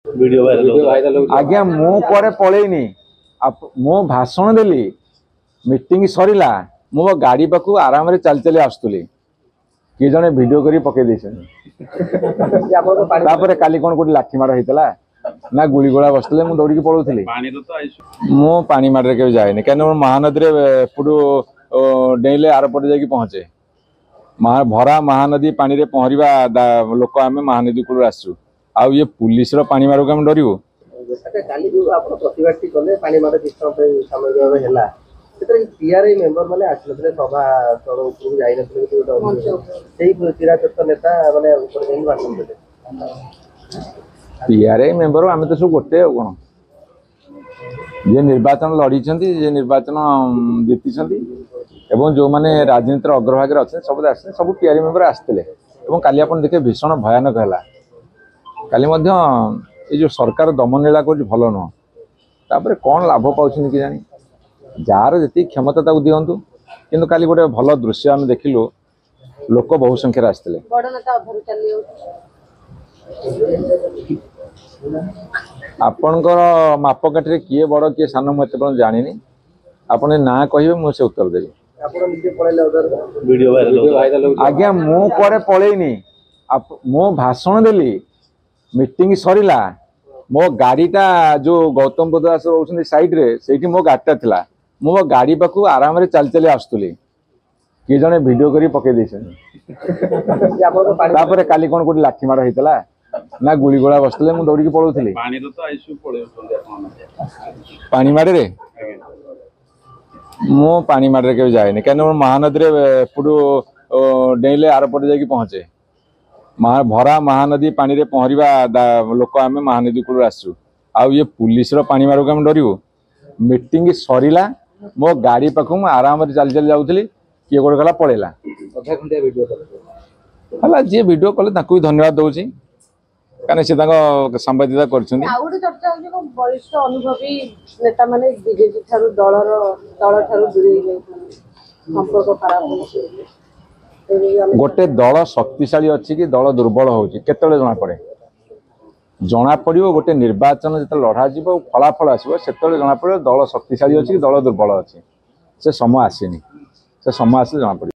Video viral आज्ञा मु कुआडे पळेइनी मो भाषण देली मीटिंग सरीला मो गाड़ी पाखु आराम रे चल चली आसुली किए जने वीडियो करी पके देछन तापर काली कोन कोटी लाठी मार हेतला ना गुली गोला बसले मु दौड़ी के पळौथली पानी तो आइसु मो पानी मार रे के जायनी कने महानदी रे पुडू डेले आर पटे जाकी पहुंचे भरा महानदी पानी रे पहरिबा लोक आमे महानदी कुल आसु आ ये पुलिस रो पानी मारो हम डरियो अच्छा काली जो आपण प्रतिवादी कले पानी मारो सिस्टम पे सामग्री हेला सेतरे पीआरआई मेंबर माने आछले सभा तळ ऊपर जाई नथले तो सेही चिराचत नेता माने ऊपर जाई भाषण देले पीआरआई मेंबर आमे तो सब गोटे कोन जे निर्वाचन लड़ी छंती जे निर्वाचन जीति छंती एवं जो माने राजनीति अग्रभाग रे अछि सब आसे सब पीआरआई मेंबर आस्तेले एवं काली आपण देखे भीषण भयानक हैला काली मध्य ये जो सरकार दमन लीला कर भल नुह तापर कौन लाभ पाँच कि जानी जार जी क्षमता ताकू दिंतु कि काली गोटे भल दृश्य आम देखिलु लोक बहु संख्यार आसते आपणकर मापकाठी किए बड़ किए सान मुझे जानी आपन ना कहे मुझे उत्तर देवी आज्ञा मु कुआडे पळेइनी मो भाषण देली मीटिंग सरीला मो गाड़ीटा जो गौतम बुद्ध दास रोचंदी साइड रे सेठी मो गाड़ीटा थिला मो गाड़ी पाखु आराम रे चल चली आसुली कि जने वीडियो करी पके देछन तापर काली कोन कोटी लाठी मार हेतला ना गुली गोला बसले मु दौड़ी के पळौथली पानी तो आइसु पळौथली आपण पानी मारे रे मो पानी मार रे के जायनी कने महानदी रे पुडू डेले आर पटे जाकी पहुंचे भरा महानदी पानी रे पहरिबा लोक आमे महानदी कुल आसु आ ये पुलिस रो पानी मारो हम डरियो मीटिंग सरीला मो गाड़ी पाखु आराम रे चल चल जाउथली किए गोड़ गला पळेला आधा घंटा वीडियो हला जे वीडियो कले ताकू भी धन्यवाद दउची काने से ताको संवादिता करछुनी आउडी चर्चा हो जो वरिष्ठ अनुभवी नेता माने बीजेपी थारु दल थारु दूरी गई संपर्क खराब हो गोटे दल शक्तिशाली अच्छी कि दल दुर्बल होची केतले जना पड़े जना पड़िबो गोटे निर्वाचन जते लढ़ा जीवो फलाफल आसीबो सेतले जना पड़े दल शक्तिशाली अच्छी कि दल दुर्बल अच्छी से समय आसेनी से समय आसे जना पड़े।